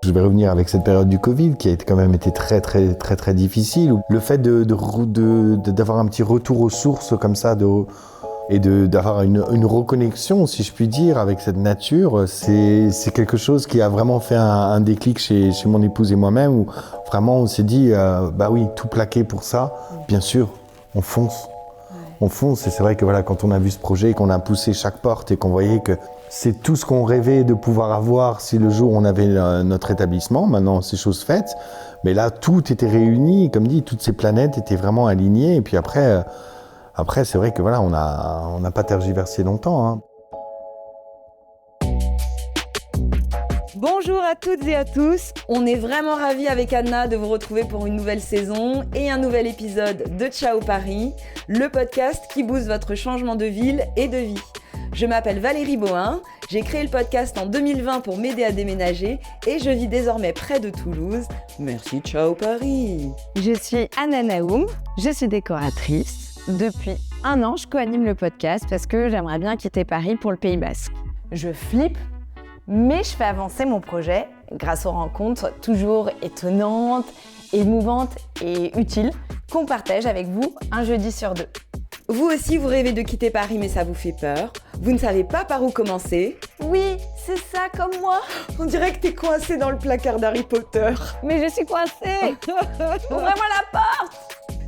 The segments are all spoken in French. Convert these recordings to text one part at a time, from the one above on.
Je vais revenir avec cette période du Covid qui a quand même été très difficile. Le fait d'avoir un petit retour aux sources comme ça, d'avoir une reconnexion, si je puis dire, avec cette nature, c'est quelque chose qui a vraiment fait un déclic chez mon épouse et moi-même, où vraiment on s'est dit, bah oui, tout plaquer pour ça, bien sûr, on fonce. On fonce, et c'est vrai que voilà, quand on a vu ce projet, qu'on a poussé chaque porte et qu'on voyait que c'est tout ce qu'on rêvait de pouvoir avoir si le jour on avait notre établissement. Maintenant, c'est chose faite, mais là, tout était réuni, comme dit, toutes ces planètes étaient vraiment alignées, et puis après, c'est vrai que voilà, on n'a pas tergiversé longtemps, hein. Bonjour à toutes et à tous, on est vraiment ravis avec Anna de vous retrouver pour une nouvelle saison et un nouvel épisode de Ciao Paris, le podcast qui booste votre changement de ville et de vie. Je m'appelle Valérie Bohin, j'ai créé le podcast en 2020 pour m'aider à déménager et je vis désormais près de Toulouse. Merci Ciao Paris. Je suis Anna Naoum, je suis décoratrice. Depuis 1 an, je co-anime le podcast parce que j'aimerais bien quitter Paris pour le Pays Basque. Je flippe, mais je fais avancer mon projet grâce aux rencontres toujours étonnantes, émouvantes et utiles qu'on partage avec vous un jeudi sur 2. Vous aussi, vous rêvez de quitter Paris, mais ça vous fait peur. Vous ne savez pas par où commencer. Oui, c'est ça comme moi. On dirait que t'es coincé dans le placard d'Harry Potter. Mais je suis coincée. Ouvrez-moi la porte.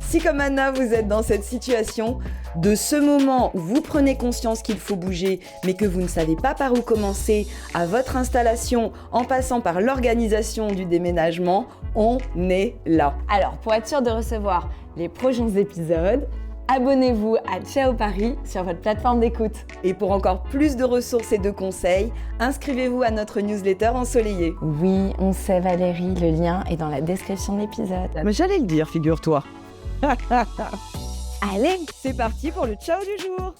Si comme Anna, vous êtes dans cette situation, de ce moment où vous prenez conscience qu'il faut bouger, mais que vous ne savez pas par où commencer, à votre installation, en passant par l'organisation du déménagement, on est là. Alors, pour être sûr de recevoir les prochains épisodes, abonnez-vous à Ciao Paris sur votre plateforme d'écoute. Et pour encore plus de ressources et de conseils, inscrivez-vous à notre newsletter ensoleillée. Oui, on sait Valérie, le lien est dans la description de l'épisode. Mais j'allais le dire, figure-toi. Allez, c'est parti pour le ciao du jour.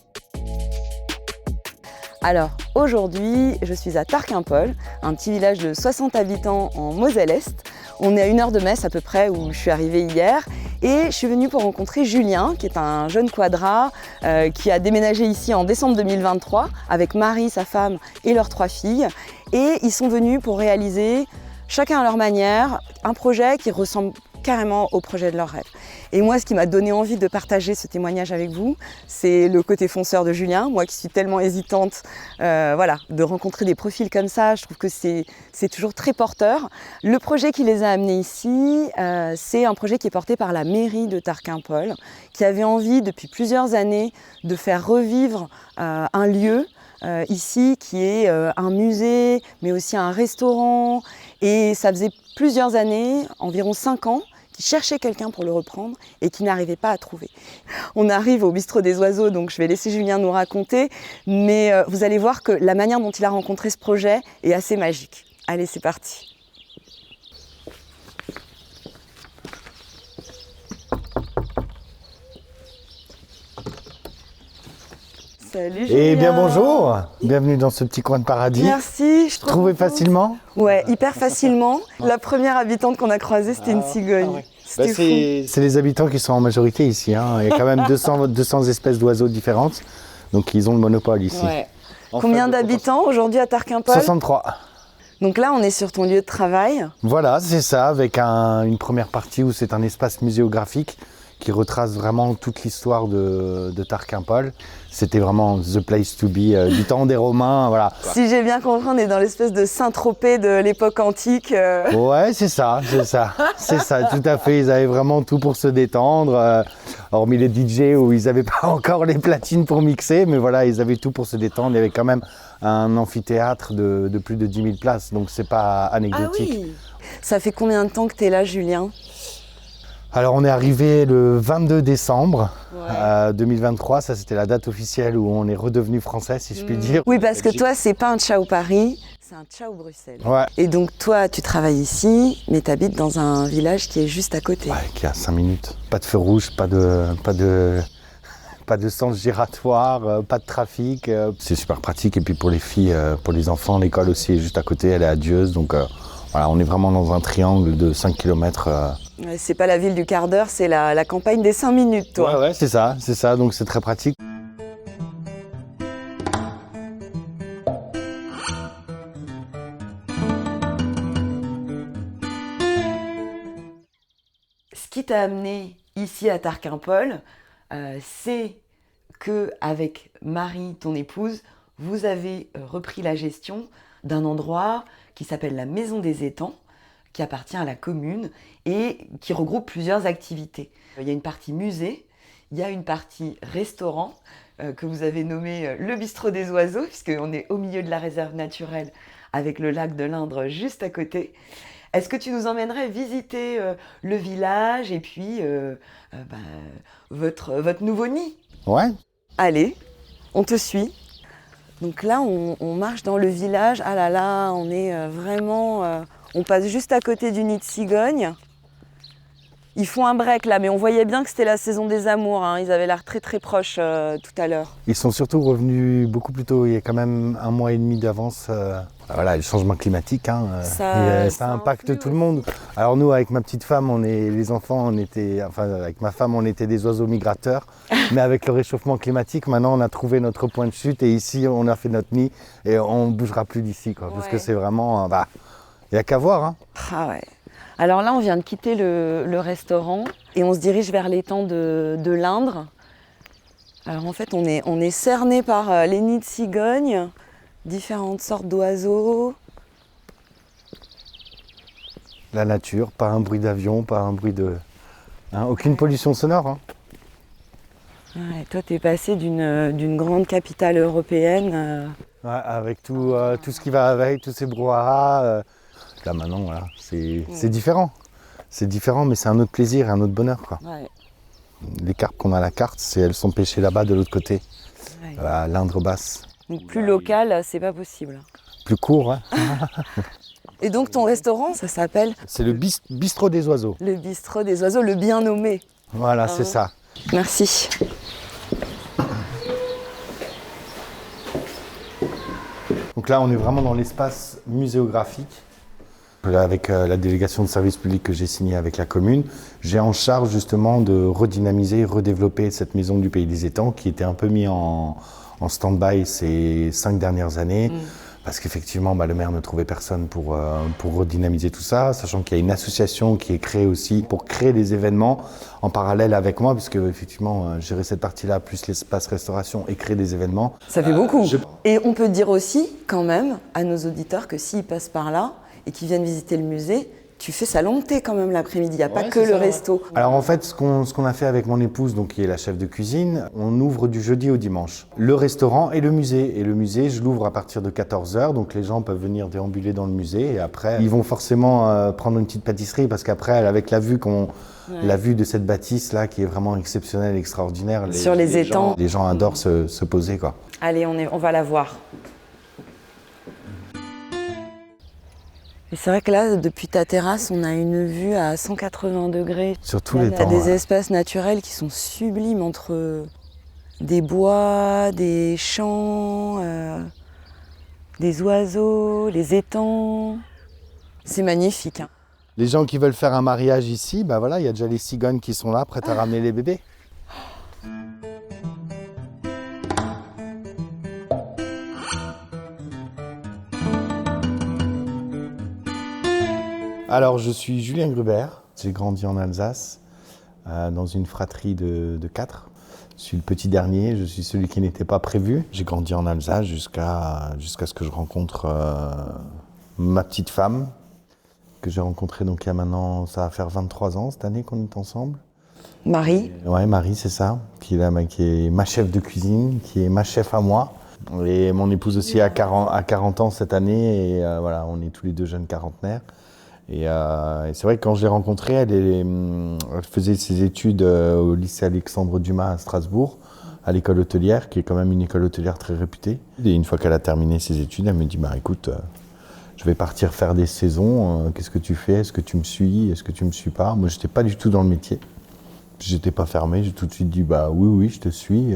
Alors, aujourd'hui, je suis à Tarquimpol, un petit village de 60 habitants en Moselle-Est. On est à 1 heure de Metz à peu près, où je suis arrivée hier. Et je suis venue pour rencontrer Julien, qui est un jeune quadra, qui a déménagé ici en décembre 2023, avec Marie, sa femme, et leurs 3 filles. Et ils sont venus pour réaliser, chacun à leur manière, un projet qui ressemble carrément au projet de leur rêve. Et moi, ce qui m'a donné envie de partager ce témoignage avec vous, c'est le côté fonceur de Julien. Moi qui suis tellement hésitante de rencontrer des profils comme ça, je trouve que c'est toujours très porteur. Le projet qui les a amenés ici, c'est un projet qui est porté par la mairie de Tarquimpol, qui avait envie depuis plusieurs années de faire revivre un lieu ici qui est un musée, mais aussi un restaurant. Et ça faisait plusieurs années, environ 5 ans, qui cherchait quelqu'un pour le reprendre et qui n'arrivait pas à trouver. On arrive au bistrot des oiseaux, donc je vais laisser Julien nous raconter, mais vous allez voir que la manière dont il a rencontré ce projet est assez magique. Allez, c'est parti. Salut Julien. Eh bien bonjour, bienvenue dans ce petit coin de paradis. Merci, je trouve. Trouvé facilement ? Ouais, hyper facilement. La première habitante qu'on a croisée, c'était une cigogne. ouais. C'était fou. C'est les habitants qui sont en majorité ici, hein. Il y a quand même 200 espèces d'oiseaux différentes, donc ils ont le monopole ici. Ouais. Combien d'habitants aujourd'hui à Tarquimpol ? 63. Donc là, on est sur ton lieu de travail. Voilà, c'est ça, avec une première partie où c'est un espace muséographique qui retrace vraiment toute l'histoire de Tarquimpol. C'était vraiment the place to be, du temps des Romains, voilà. Si j'ai bien compris, on est dans l'espèce de Saint-Tropez de l'époque antique. Ouais, c'est ça, tout à fait. Ils avaient vraiment tout pour se détendre, hormis les DJ où ils n'avaient pas encore les platines pour mixer, mais voilà, ils avaient tout pour se détendre. Il y avait quand même un amphithéâtre de plus de 10 000 places, donc c'est pas anecdotique. Ah oui. Ça fait combien de temps que tu es là, Julien ? Alors on est arrivé le 22 décembre 2023, ça c'était la date officielle où on est redevenu français si je puis dire. Oui, parce que toi c'est pas un Ciao Paris, c'est un Ciao Bruxelles. Ouais. Et donc toi tu travailles ici, mais tu habites dans un village qui est juste à côté. Ouais, qui a 5 minutes. Pas de feu rouge, pas de sens giratoire, pas de trafic. C'est super pratique et puis pour les filles, pour les enfants, l'école aussi est juste à côté, elle est à Dieuze, donc voilà, on est vraiment dans un triangle de 5 km. C'est pas la ville du quart d'heure, c'est la campagne des 5 minutes, toi. Ouais, c'est ça, donc c'est très pratique. qui t'a amené ici à Tarquimpol, c'est que avec Marie, ton épouse, vous avez repris la gestion d'un endroit qui s'appelle la Maison des Étangs, qui appartient à la commune et qui regroupe plusieurs activités. Il y a une partie musée, il y a une partie restaurant que vous avez nommé le Bistrot des Oiseaux, puisqu'on est au milieu de la réserve naturelle avec le lac de l'Indre juste à côté. Est-ce que tu nous emmènerais visiter le village et puis votre nouveau nid? Ouais. Allez, on te suit. Donc là, on marche dans le village. Ah là là, on est vraiment... on passe juste à côté du nid de cigogne. Ils font un break là, mais on voyait bien que c'était la saison des amours. Hein. Ils avaient l'air très très proches tout à l'heure. Ils sont surtout revenus beaucoup plus tôt. Il y a quand même 1 mois et demi d'avance. Voilà, le changement climatique, hein, ça impacte tout le monde. Alors nous, avec ma petite femme, les enfants, avec ma femme, on était des oiseaux migrateurs. Mais avec le réchauffement climatique, maintenant, on a trouvé notre point de chute et ici, on a fait notre nid et on ne bougera plus d'ici, quoi. Parce que c'est vraiment, il n'y a qu'à voir. Hein. Ah ouais. Alors là, on vient de quitter le restaurant et on se dirige vers l'étang de l'Indre. Alors en fait, on est cerné par les nids de cigognes, différentes sortes d'oiseaux. La nature, pas un bruit d'avion, pas un bruit de... aucune pollution sonore. Hein. Ouais, toi, t'es passé d'une grande capitale européenne. Ouais, avec tout ce qui va avec, tous ces brouhahas. Là maintenant, voilà, c'est différent. C'est différent, mais c'est un autre plaisir et un autre bonheur, quoi. Ouais. Les carpes qu'on a à la carte, elles sont pêchées là-bas de l'autre côté, à l'Indre basse. Donc plus local, c'est pas possible. Plus court, hein. Et donc ton restaurant, ça s'appelle? C'est le Bistrot des Oiseaux. Le Bistrot des Oiseaux, le bien nommé. Voilà, c'est ça. Merci. Donc là, on est vraiment dans l'espace muséographique. Avec la délégation de service public que j'ai signée avec la commune, j'ai en charge justement de redynamiser, redévelopper cette maison du Pays des Étangs qui était un peu mis en stand-by ces 5 dernières années. Parce qu'effectivement, le maire ne trouvait personne pour redynamiser tout ça, sachant qu'il y a une association qui est créée aussi pour créer des événements en parallèle avec moi, puisque effectivement, gérer cette partie-là, plus l'espace restauration et créer des événements. Ça fait beaucoup. Et on peut dire aussi, quand même, à nos auditeurs que s'ils passent par là et qu'ils viennent visiter le musée, tu fais salon de thé quand même l'après-midi, il n'y a pas que le resto. Alors en fait, ce qu'on a fait avec mon épouse, donc, qui est la chef de cuisine, on ouvre du jeudi au dimanche. Le restaurant et le musée. Et le musée, je l'ouvre à partir de 14h, donc les gens peuvent venir déambuler dans le musée. Et après, ils vont forcément prendre une petite pâtisserie, parce qu'après, avec la vue la vue de cette bâtisse-là, qui est vraiment exceptionnelle, extraordinaire. Sur les étangs. Les gens adorent se poser, quoi. Allez, on va la voir. Et c'est vrai que là, depuis ta terrasse, on a une vue à 180 degrés. Sur tous les temps. Il y a des espaces naturels qui sont sublimes entre des bois, des champs, des oiseaux, les étangs. C'est magnifique. Hein. Les gens qui veulent faire un mariage ici, il y a déjà les cigognes qui sont là, prêtes à ramener les bébés. Alors, je suis Julien Gruber. J'ai grandi en Alsace, dans une fratrie de 4. Je suis le petit dernier, je suis celui qui n'était pas prévu. J'ai grandi en Alsace jusqu'à ce que je rencontre ma petite femme, que j'ai rencontrée donc il y a maintenant, ça va faire 23 ans cette année qu'on est ensemble. Marie. Ouais, Marie, c'est ça, qui est ma chef de cuisine, qui est ma chef à moi. Et mon épouse aussi a 40 ans cette année, et voilà, on est tous les deux jeunes quarantenaires. Et c'est vrai que quand je l'ai rencontrée, elle faisait ses études au lycée Alexandre Dumas à Strasbourg, à l'école hôtelière, qui est quand même une école hôtelière très réputée. Et une fois qu'elle a terminé ses études, elle me dit écoute, je vais partir faire des saisons, qu'est-ce que tu fais? Est-ce que tu me suis? Est-ce que tu me suis pas? Moi, je n'étais pas du tout dans le métier. J'étais pas fermé, j'ai tout de suite dit oui, je te suis,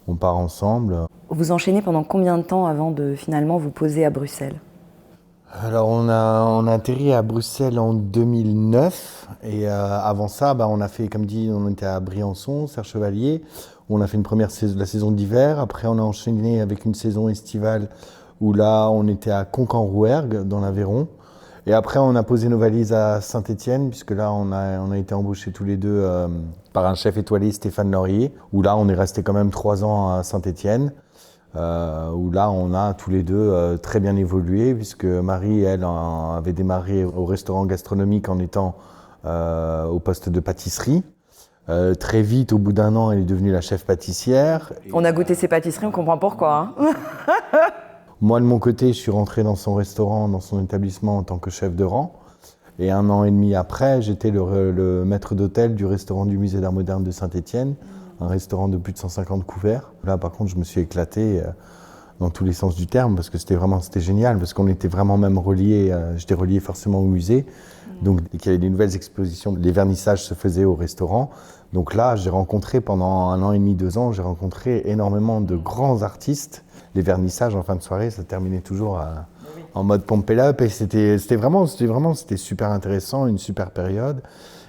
on part ensemble. Vous enchaînez pendant combien de temps avant de finalement vous poser à Bruxelles? Alors on a atterri à Bruxelles en 2009 et avant ça on a fait, comme dit, on était à Briançon, Serre-Chevalier, où on a fait une première la saison d'hiver. Après on a enchaîné avec une saison estivale où là on était à Conques-en-Rouergue dans l'Aveyron. Et après, on a posé nos valises à Saint-Étienne, puisque là, on a été embauchés tous les deux par un chef étoilé, Stéphane Laurier, où là, on est resté quand même 3 ans à Saint-Étienne, où là, on a tous les deux très bien évolué, puisque Marie, elle, avait démarré au restaurant gastronomique en étant au poste de pâtisserie. Très vite, au bout d'1 an, elle est devenue la chef pâtissière. On a goûté ses pâtisseries, on comprend pourquoi. Hein. Moi, de mon côté, je suis rentré dans son restaurant, dans son établissement en tant que chef de rang. Et 1 an et demi après, j'étais le maître d'hôtel du restaurant du Musée d'Art Moderne de Saint-Étienne, un restaurant de plus de 150 couverts. Là, par contre, je me suis éclaté dans tous les sens du terme, parce que c'était génial, parce qu'on était vraiment même reliés, j'étais relié forcément au musée. Donc, dès qu'il y avait des nouvelles expositions, les vernissages se faisaient au restaurant. Donc là, j'ai rencontré pendant 1 an et demi, 2 ans, j'ai rencontré énormément de grands artistes. Les vernissages en fin de soirée, ça terminait toujours en mode pump it up, et c'était super intéressant, une super période.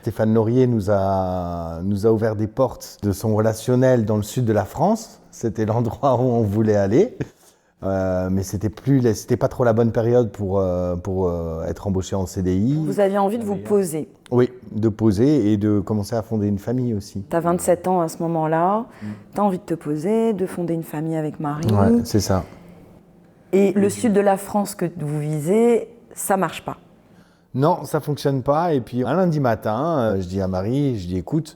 Stéphane Laurier nous a ouvert des portes de son relationnel dans le sud de la France. C'était l'endroit où on voulait aller. Mais c'était pas trop la bonne période pour être embauché en CDI. Vous aviez envie de vous poser. Oui, de poser et de commencer à fonder une famille aussi. Tu as 27 ans à ce moment-là, tu as envie de te poser, de fonder une famille avec Marie. Ouais, c'est ça. Et le sud de la France que vous visez, ça marche pas. Non, ça fonctionne pas. Et puis un lundi matin, je dis à Marie, écoute,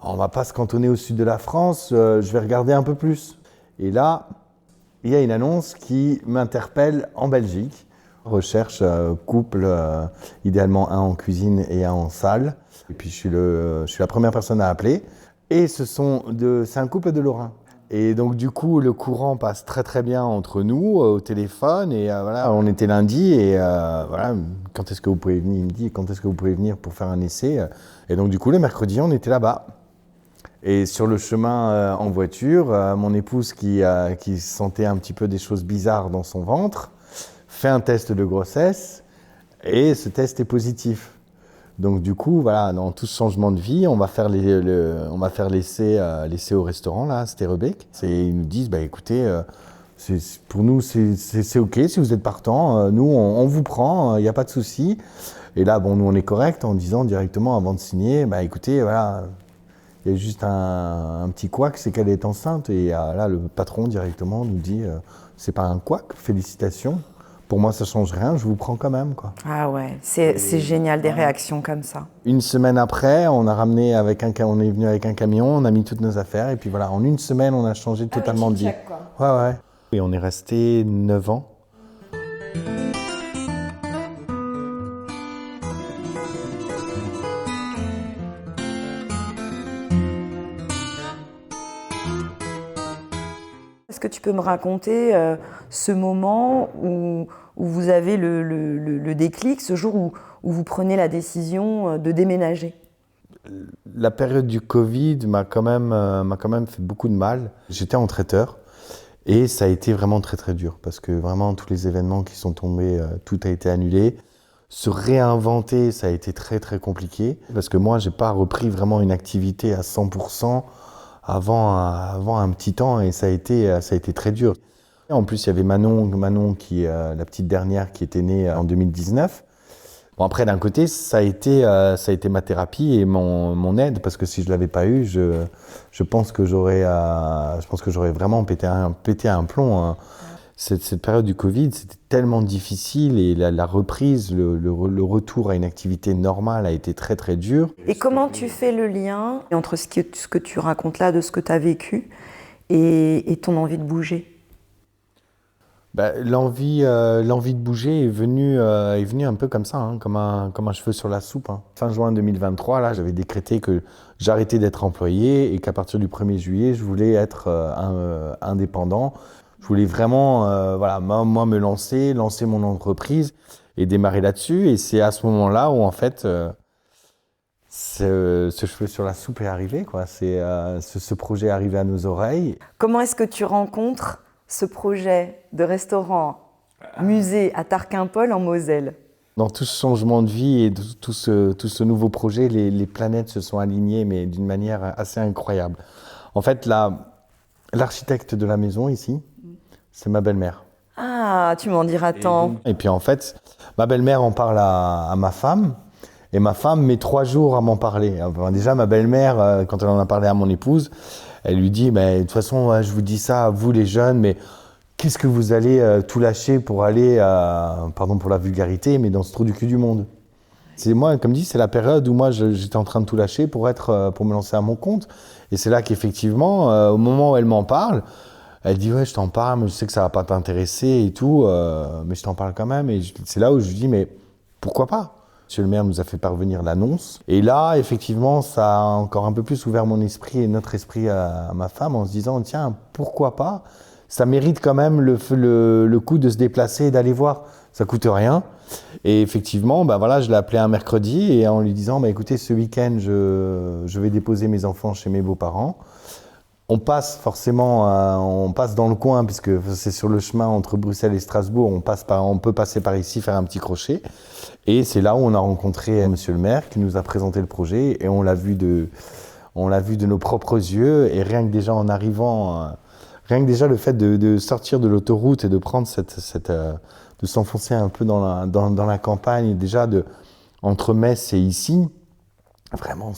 on va pas se cantonner au sud de la France, je vais regarder un peu plus. Et là, il y a une annonce qui m'interpelle en Belgique. Recherche couple, idéalement un en cuisine et un en salle. Et puis je suis la première personne à appeler. Et c'est un couple de Lorrains. Et donc du coup, le courant passe très très bien entre nous au téléphone. Et voilà, on était lundi et voilà, quand est-ce que vous pouvez venir? Il me dit, quand est-ce que vous pouvez venir pour faire un essai? Et donc du coup, le mercredi, on était là-bas. Et sur le chemin en voiture, mon épouse qui sentait un petit peu des choses bizarres dans son ventre, fait un test de grossesse et ce test est positif. Donc du coup, voilà, dans tout ce changement de vie, on va faire l'essai au restaurant, là, c'était Rebec. Ils nous disent, écoutez, pour nous, c'est OK si vous êtes partant. Nous, on vous prend, il n'y a pas de souci. Et là, nous, on est correct en disant directement avant de signer, écoutez, voilà, il y a juste un petit couac, c'est qu'elle est enceinte. Et là, le patron directement nous dit, c'est pas un couac, félicitations. Pour moi, ça change rien, je vous prends quand même, quoi. Ah ouais, c'est génial, des réactions comme ça. Une semaine après, on est venu avec un camion, on a mis toutes nos affaires, et puis voilà, en 1 semaine, on a changé totalement de vie. Ouais. Et on est resté 9 ans. Est-ce que tu peux me raconter ce moment où vous avez le déclic, ce jour où vous prenez la décision de déménager? La période du Covid m'a quand même fait beaucoup de mal. J'étais en traiteur et ça a été vraiment très très dur parce que vraiment tous les événements qui sont tombés, tout a été annulé. Se réinventer, ça a été très très compliqué parce que moi, j'ai pas repris vraiment une activité à 100% avant un petit temps et ça a été très dur. En plus, il y avait Manon qui la petite dernière qui était née en 2019. Bon, après, d'un côté, ça a été ma thérapie et mon aide, parce que si je l'avais pas eu, je pense que j'aurais vraiment pété un plomb. Hein. Cette période du Covid, c'était tellement difficile et la reprise, le retour à une activité normale a été très très dur. Et comment tu fais le lien entre ce que tu racontes là, de ce que tu as vécu, et ton envie de bouger? L'envie de bouger est venue un peu comme ça, hein, comme un cheveu sur la soupe. Hein. Fin juin 2023, là, j'avais décrété que j'arrêtais d'être employé et qu'à partir du 1er juillet, je voulais être indépendant. Je voulais vraiment moi me lancer mon entreprise et démarrer là-dessus. Et c'est à ce moment-là où, en fait, ce cheveu sur la soupe est arrivé, quoi. Ce projet est arrivé à nos oreilles. Comment est-ce que tu rencontres ce projet de restaurant musée à Tarquimpol en Moselle? Dans tout ce changement de vie et tout ce nouveau projet, les planètes se sont alignées, mais d'une manière assez incroyable. En fait, l'architecte de la maison ici, c'est ma belle-mère. Ah, tu m'en diras tant. Et puis en fait, Ma belle-mère en parle à ma femme. Et ma femme met 3 jours à m'en parler. Enfin, déjà, ma belle-mère, quand elle en a parlé à mon épouse, elle lui dit, de toute façon, je vous dis ça à vous les jeunes, mais qu'est-ce que vous allez tout lâcher pour aller, pardon pour la vulgarité, mais dans ce trou du cul du monde. C'est moi, comme dit, c'est la période où moi j'étais en train de tout lâcher pour me lancer à mon compte. Et c'est là qu'effectivement, au moment où elle m'en parle, elle dit ouais, je t'en parle, mais je sais que ça va pas t'intéresser et tout, mais je t'en parle quand même. Et c'est là où je lui dis mais pourquoi pas ? Monsieur le maire nous a fait parvenir l'annonce. Et là, effectivement, ça a encore un peu plus ouvert mon esprit et notre esprit à ma femme en se disant tiens, pourquoi pas ? Ça mérite quand même le coup de se déplacer et d'aller voir. Ça coûte rien. Et effectivement, je l'ai appelé un mercredi et en lui disant écoutez, ce week-end, je vais déposer mes enfants chez mes beaux-parents. On passe forcément, on passe dans le coin puisque c'est sur le chemin entre Bruxelles et Strasbourg. On peut passer par ici, faire un petit crochet. Et c'est là où on a rencontré Monsieur le maire qui nous a présenté le projet et on l'a vu de nos propres yeux. Et rien que déjà en arrivant, rien que déjà le fait de sortir de l'autoroute et de prendre de s'enfoncer un peu dans la campagne, déjà entre Metz et ici, vraiment,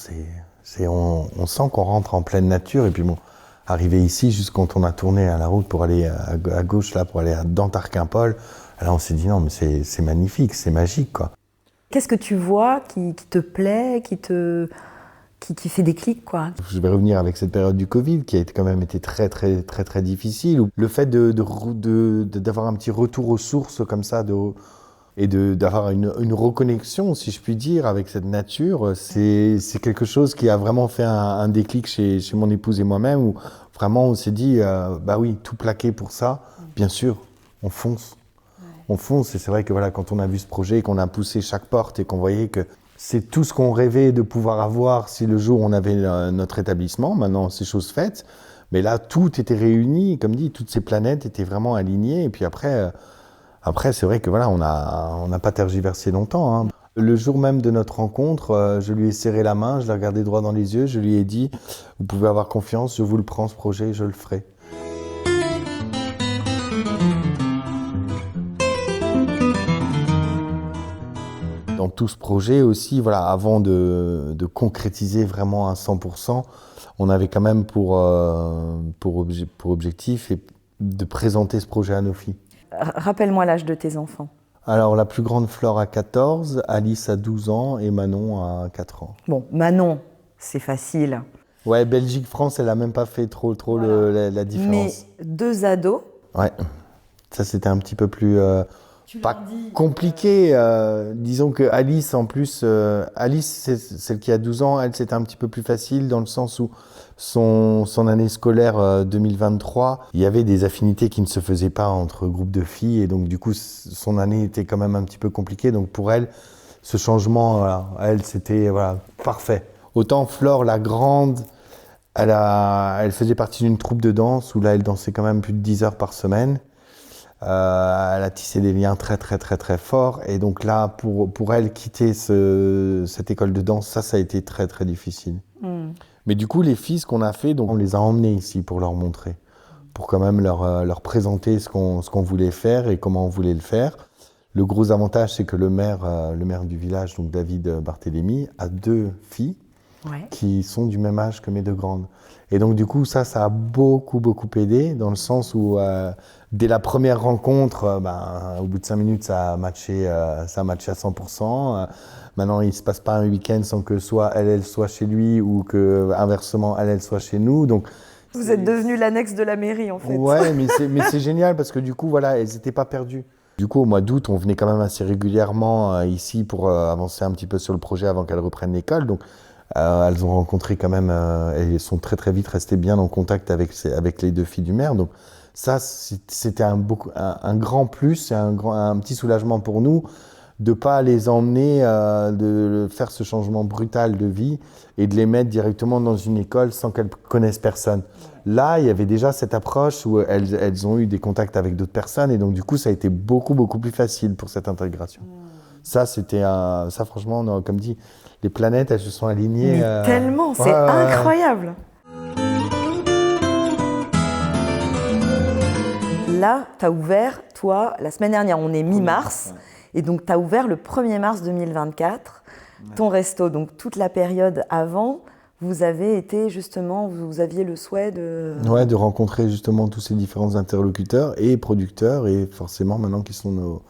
on sent qu'on rentre en pleine nature. Et puis bon, arrivé ici, juste quand on a tourné à la route pour aller à gauche, là, pour aller dans Tarquimpol, là, on s'est dit non, mais c'est magnifique, c'est magique, quoi. Qu'est-ce que tu vois qui te plaît, qui fait des clics, quoi? Je vais revenir avec cette période du Covid qui a quand même été très, très, très, très difficile. Le fait d'avoir un petit retour aux sources comme ça, d'avoir une reconnexion, si je puis dire, avec cette nature, c'est quelque chose qui a vraiment fait un déclic chez mon épouse et moi-même, où vraiment on s'est dit, oui, tout plaquer pour ça, bien sûr, on fonce. On fonce, et c'est vrai que voilà, quand on a vu ce projet, qu'on a poussé chaque porte et qu'on voyait que c'est tout ce qu'on rêvait de pouvoir avoir si le jour on avait notre établissement. Maintenant, c'est chose faite. Mais là, tout était réuni, comme dit, toutes ces planètes étaient vraiment alignées. Et puis après, c'est vrai que voilà, on n'a pas tergiversé longtemps, hein. Le jour même de notre rencontre, je lui ai serré la main, je l'ai regardé droit dans les yeux, je lui ai dit « Vous pouvez avoir confiance, je vous le prends ce projet, je le ferai ». Dans tout ce projet aussi, voilà, avant de concrétiser vraiment à 100%, on avait quand même pour objectif de présenter ce projet à nos filles. Rappelle-moi l'âge de tes enfants. Alors, la plus grande Flore a 14, Alice a 12 ans et Manon a 4 ans. Bon, Manon, c'est facile. Ouais, Belgique-France, elle n'a même pas fait trop voilà. la différence. Mais 2 ados. Ouais, ça c'était un petit peu plus... pas compliqué. Disons que Alice, en plus, Alice, c'est celle qui a 12 ans, elle, c'était un petit peu plus facile dans le sens où son année scolaire 2023, il y avait des affinités qui ne se faisaient pas entre groupes de filles et donc du coup, son année était quand même un petit peu compliquée. Donc pour elle, ce changement, voilà, elle, c'était parfait. Autant Flore, la grande, elle faisait partie d'une troupe de danse où là, elle dansait quand même plus de 10 heures par semaine. Elle a tissé des liens très très très très forts et donc là pour elle quitter cette école de danse, ça a été très très difficile. Mais du coup les filles, ce qu'on a fait, donc on les a emmenées ici pour leur montrer, pour quand même leur présenter ce qu'on voulait faire et comment on voulait le faire. Le gros avantage, c'est que le maire du village, donc David Barthélémy, a 2 filles qui sont du même âge que mes 2 grandes. Et donc du coup, ça a beaucoup aidé, dans le sens où dès la première rencontre, au bout de 5 minutes, ça a matché à 100%. Maintenant, il ne se passe pas un week-end sans que soit elle soit chez lui ou que inversement, elle soit chez nous. Donc, vous êtes devenus l'annexe de la mairie, en fait. Ouais, mais c'est génial parce que du coup, voilà, elles n'étaient pas perdues. Du coup, au mois d'août, on venait quand même assez régulièrement ici pour avancer un petit peu sur le projet avant qu'elles reprennent l'école. Donc, elles ont rencontré quand même, elles sont très très vite restées bien en contact avec les 2 filles du maire. Donc ça, c'était un grand plus, un petit soulagement pour nous de ne pas les emmener, de faire ce changement brutal de vie et de les mettre directement dans une école sans qu'elles connaissent personne. Là, il y avait déjà cette approche où elles ont eu des contacts avec d'autres personnes et donc du coup, ça a été beaucoup plus facile pour cette intégration. Ça, franchement, comme dit, les planètes, elles se sont alignées. Mais tellement, c'est incroyable. Là, tu as ouvert, toi, la semaine dernière, on est mi-mars, Et donc, tu as ouvert le 1er mars 2024 ton resto. Donc, toute la période avant, vous avez été justement, vous aviez le souhait de... Ouais, de rencontrer justement tous ces différents interlocuteurs et producteurs et forcément maintenant qui sont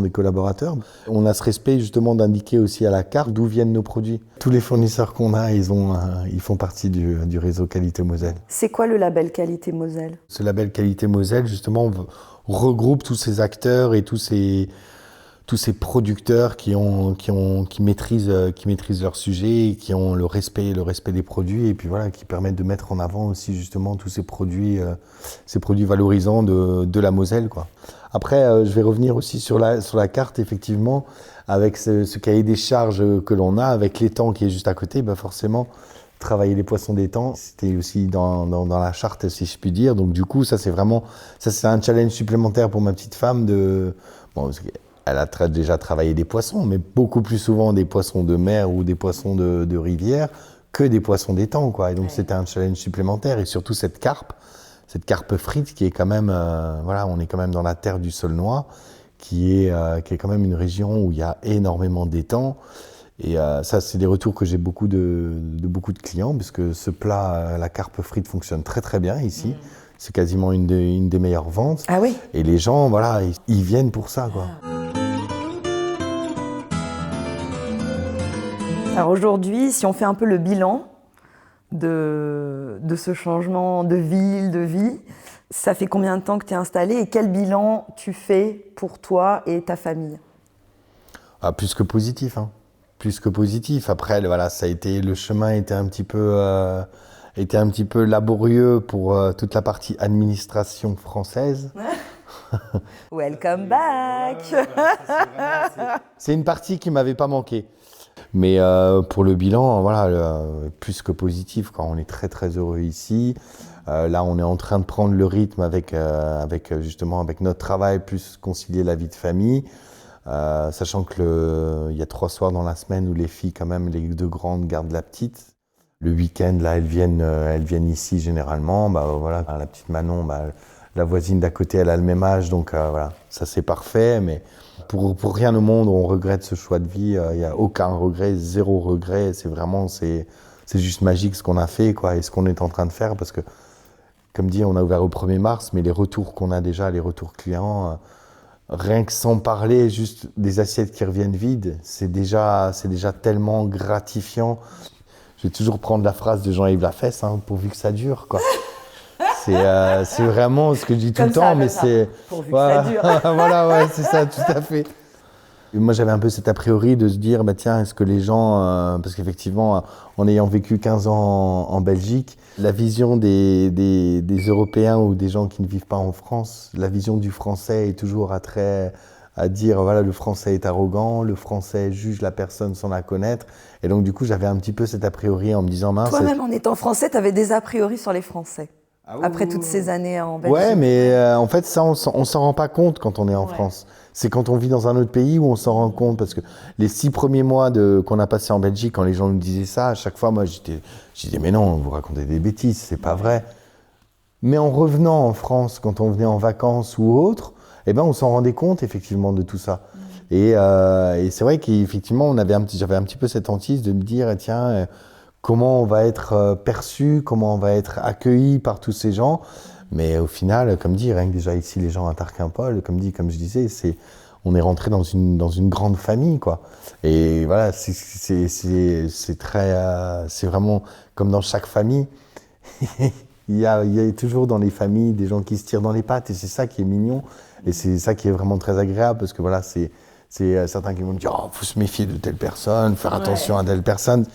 des collaborateurs. On a ce respect justement d'indiquer aussi à la carte d'où viennent nos produits. Tous les fournisseurs qu'on a, ils font partie du réseau Qualité Moselle. C'est quoi le label Qualité Moselle ? Ce label Qualité Moselle, justement, regroupe tous ces acteurs et tous ces producteurs qui maîtrisent leur sujet, et qui ont le respect des produits et puis voilà, qui permettent de mettre en avant aussi justement tous ces produits valorisants de la Moselle, quoi. Après, je vais revenir aussi sur la carte, effectivement, avec ce cahier des charges que l'on a, avec l'étang qui est juste à côté, forcément, travailler les poissons d'étang, c'était aussi dans la charte, si je puis dire. Donc du coup, ça c'est un challenge supplémentaire pour ma petite femme elle a déjà travaillé des poissons, mais beaucoup plus souvent des poissons de mer ou des poissons de rivière que des poissons d'étang, quoi. Et donc c'était un challenge supplémentaire et surtout cette carpe frite qui est quand même, on est quand même dans la terre du Saulnois, qui est quand même une région où il y a énormément d'étangs. Et ça, c'est des retours que j'ai beaucoup de clients, puisque ce plat, la carpe frite, fonctionne très très bien ici. C'est quasiment une des meilleures ventes. Ah oui ? Et les gens, voilà, ils viennent pour ça, quoi. Alors aujourd'hui, si on fait un peu le bilan de ce changement de ville, de vie, ça fait combien de temps que tu es installé et quel bilan tu fais pour toi et ta famille ? Plus que positif, hein. Plus que positif. Après, voilà, le chemin était un petit peu laborieux pour toute la partie administration française. Welcome back. C'est une partie qui m'avait pas manqué. Mais pour le bilan, voilà, plus que positif, quoi. On est très très heureux ici. Là, on est en train de prendre le rythme avec notre travail, plus concilier la vie de famille. Sachant qu'il y a 3 soirs dans la semaine où les filles, quand même, les 2 grandes gardent la petite. Le week-end, là, elles viennent ici généralement. Voilà, la petite Manon, la voisine d'à côté, elle a le même âge, donc voilà, ça c'est parfait. Mais pour rien au monde, on regrette ce choix de vie. Il n'y a aucun regret, 0 regret. C'est juste magique ce qu'on a fait, quoi, et ce qu'on est en train de faire, parce que, comme dit, on a ouvert au 1er mars, mais les retours qu'on a déjà, les retours clients, rien que sans parler, juste des assiettes qui reviennent vides, c'est déjà tellement gratifiant. Je vais toujours prendre la phrase de Jean-Yves Lafesse, hein, pourvu que ça dure, quoi. C'est vraiment ce que je dis tout le temps, mais c'est... Pourvu que ça dure. Voilà, ouais, c'est ça, tout à fait. Et moi, j'avais un peu cet a priori de se dire, tiens, est-ce que les gens... parce qu'effectivement, en ayant vécu 15 ans en Belgique, la vision des Européens ou des gens qui ne vivent pas en France, la vision du Français est toujours à dire, voilà, le Français est arrogant, le Français juge la personne sans la connaître. Et donc, du coup, j'avais un petit peu cet a priori en me disant, mince... Toi-même, en étant Français, tu avais des a priori sur les Français. Après toutes ces années en Belgique. Ouais, mais en fait, ça, on s'en rend pas compte quand on est en France. C'est quand on vit dans un autre pays où on s'en rend compte. Parce que les 6 premiers mois qu'on a passé en Belgique, quand les gens nous disaient ça, à chaque fois, moi, je disais, mais non, vous racontez des bêtises, c'est pas vrai. Mais en revenant en France, quand on venait en vacances ou autre, on s'en rendait compte, effectivement, de tout ça. Et c'est vrai qu'effectivement, j'avais un petit peu cette hantise de me dire, tiens... comment on va être perçu, comment on va être accueilli par tous ces gens. Mais au final, comme dit, rien que déjà ici, les gens à Tarquimpol, comme je disais, on est rentré dans une grande famille, quoi. Et voilà, c'est vraiment comme dans chaque famille. il y a toujours dans les familles des gens qui se tirent dans les pattes et c'est ça qui est mignon. Et c'est ça qui est vraiment très agréable parce que voilà, c'est certains qui vont dire, oh, faut se méfier de telle personne, faire attention à telle personne.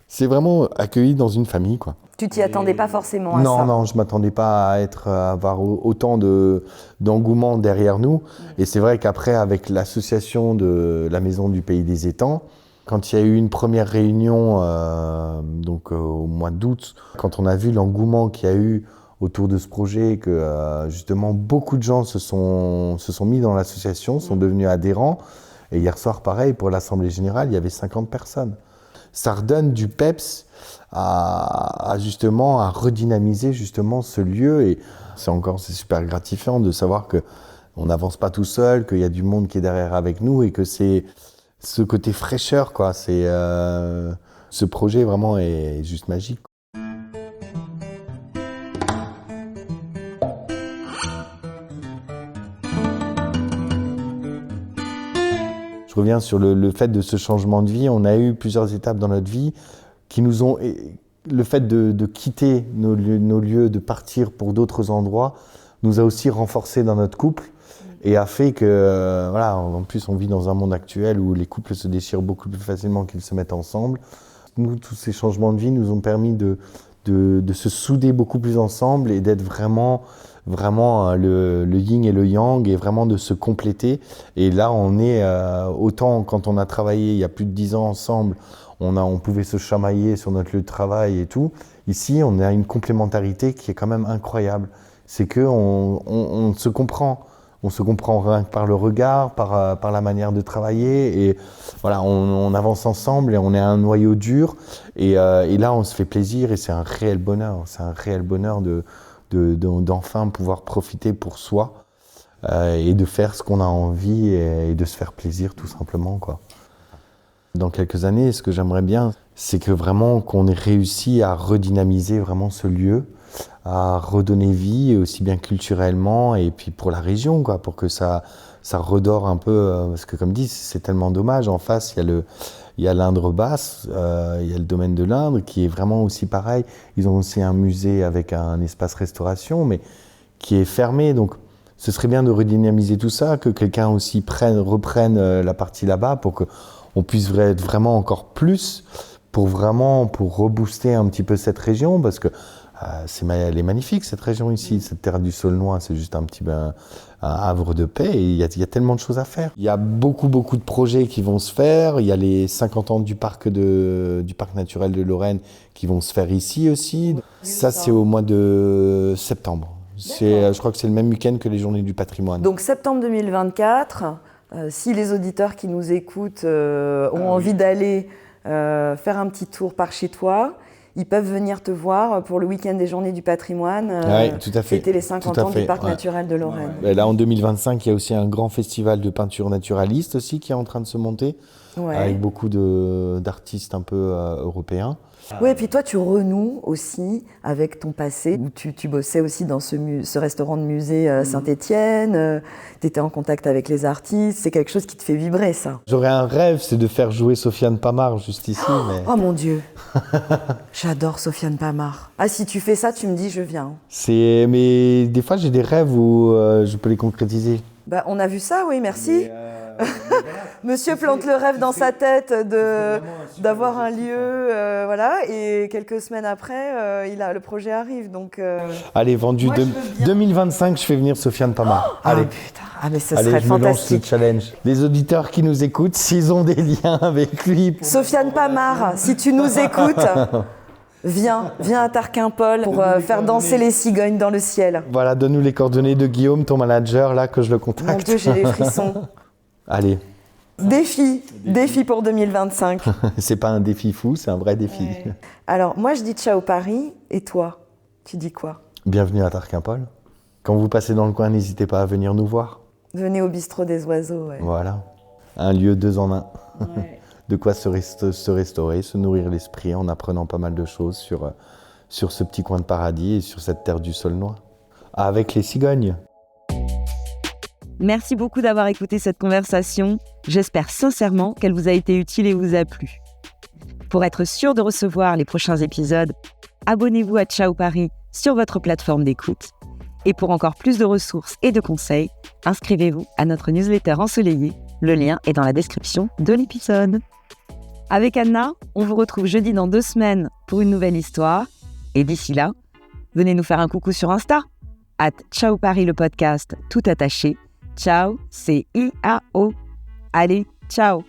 C'est vraiment accueilli dans une famille, quoi. Tu t'y attendais pas forcément à ça ? Non, je m'attendais pas à avoir autant d'engouement derrière nous. Et c'est vrai qu'après, avec l'association de la Maison du Pays des Étangs, quand il y a eu une première réunion, au mois d'août, quand on a vu l'engouement qu'il y a eu autour de ce projet, que justement beaucoup de gens se sont mis dans l'association, sont devenus adhérents. Et hier soir, pareil, pour l'Assemblée Générale, il y avait 50 personnes. Ça redonne du peps à redynamiser justement ce lieu et c'est super gratifiant de savoir que on n'avance pas tout seul, qu'il y a du monde qui est derrière avec nous et que c'est ce côté fraîcheur, quoi. Ce projet vraiment est juste magique. Je reviens sur le fait de ce changement de vie. On a eu plusieurs étapes dans notre vie qui nous ont... Le fait de quitter nos lieux, de partir pour d'autres endroits, nous a aussi renforcés dans notre couple et a fait que, voilà, en plus on vit dans un monde actuel où les couples se déchirent beaucoup plus facilement qu'ils se mettent ensemble. Nous, tous ces changements de vie nous ont permis de se souder beaucoup plus ensemble et d'être vraiment le yin et le yang et vraiment de se compléter. Et là, on est autant quand on a travaillé il y a plus de 10 ans ensemble, on pouvait se chamailler sur notre lieu de travail et tout. Ici, on a une complémentarité qui est quand même incroyable. C'est qu'on se comprend. On se comprend rien que par le regard, par la manière de travailler. Et voilà, on avance ensemble et on est un noyau dur. Et là, on se fait plaisir et c'est un réel bonheur. C'est un réel bonheur d'enfin pouvoir profiter pour soi et de faire ce qu'on a envie et de se faire plaisir tout simplement, quoi. Dans quelques années, ce que j'aimerais bien, c'est que vraiment qu'on ait réussi à redynamiser vraiment ce lieu, à redonner vie aussi bien culturellement et puis pour la région, quoi, pour que ça redore un peu, parce que comme dit, c'est tellement dommage. En face, il y a l'Indre basse, il y a le domaine de l'Indre qui est vraiment aussi pareil. Ils ont aussi un musée avec un espace restauration, mais qui est fermé. Donc, ce serait bien de redynamiser tout ça, que quelqu'un aussi reprenne la partie là-bas pour qu'on puisse être vraiment encore plus, pour rebooster un petit peu cette région, parce que elle est magnifique cette région ici, cette terre du Saulnois, c'est juste un havre de paix et il y a tellement de choses à faire. Il y a beaucoup de projets qui vont se faire, il y a les 50 ans du parc naturel de Lorraine qui vont se faire ici aussi. Ça c'est au mois de septembre. Je crois que c'est le même week-end que les Journées du patrimoine. Donc septembre 2024, si les auditeurs qui nous écoutent ont envie d'aller faire un petit tour par chez toi, ils peuvent venir te voir pour le week-end des Journées du patrimoine. Oui, tout à fait. C'était les 50 ans du parc naturel de Lorraine. Et là, en 2025, il y a aussi un grand festival de peinture naturaliste aussi qui est en train de se monter, avec beaucoup d'artistes un peu européens. Oui, et puis toi, tu renoues aussi avec ton passé, où tu bossais aussi dans ce restaurant de musée Saint-Étienne, tu étais en contact avec les artistes, c'est quelque chose qui te fait vibrer, ça. J'aurais un rêve, c'est de faire jouer Sofiane Pamart juste ici. Oh mon Dieu, j'adore Sofiane Pamart. Ah, si tu fais ça, tu me dis, je viens. Mais des fois, j'ai des rêves où je peux les concrétiser. Bah, on a vu ça, oui, merci. Monsieur plante le rêve dans sa tête d'avoir un lieu, voilà, et quelques semaines après, le projet arrive. Donc, allez, vendu 2025, je fais venir Sofiane Pamart. Allez, putain, mais ça serait fantastique. Je challenge. Les auditeurs qui nous écoutent, s'ils ont des liens avec lui. Sofiane Pamart, si tu nous écoutes, viens à Tarquimpol pour faire danser les cigognes dans le ciel. Voilà, donne-nous les coordonnées de Guillaume, ton manager, là, que je le contacte. Mon Dieu, j'ai les frissons. Allez. Défi pour 2025. C'est pas un défi fou, c'est un vrai défi. Ouais. Alors, moi, je dis ciao Paris, et toi, tu dis quoi ? Bienvenue à Tarquimpol. Quand vous passez dans le coin, n'hésitez pas à venir nous voir. Venez au bistrot des oiseaux. Ouais. Voilà, un lieu 2 en 1. Ouais. De quoi se restaurer, se nourrir l'esprit en apprenant pas mal de choses sur ce petit coin de paradis et sur cette terre du Saulnois. Avec les cigognes. Merci beaucoup d'avoir écouté cette conversation. J'espère sincèrement qu'elle vous a été utile et vous a plu. Pour être sûr de recevoir les prochains épisodes, abonnez-vous à Ciao Paris sur votre plateforme d'écoute. Et pour encore plus de ressources et de conseils, inscrivez-vous à notre newsletter ensoleillée. Le lien est dans la description de l'épisode. Avec Anna, on vous retrouve jeudi dans 2 semaines pour une nouvelle histoire. Et d'ici là, venez nous faire un coucou sur Insta, @Ciao Paris le podcast, tout attaché. Ciao, c'est I-A-O. Allez, ciao.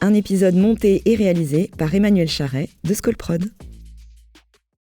Un épisode monté et réalisé par Emmanuel Charret de Skol Prod.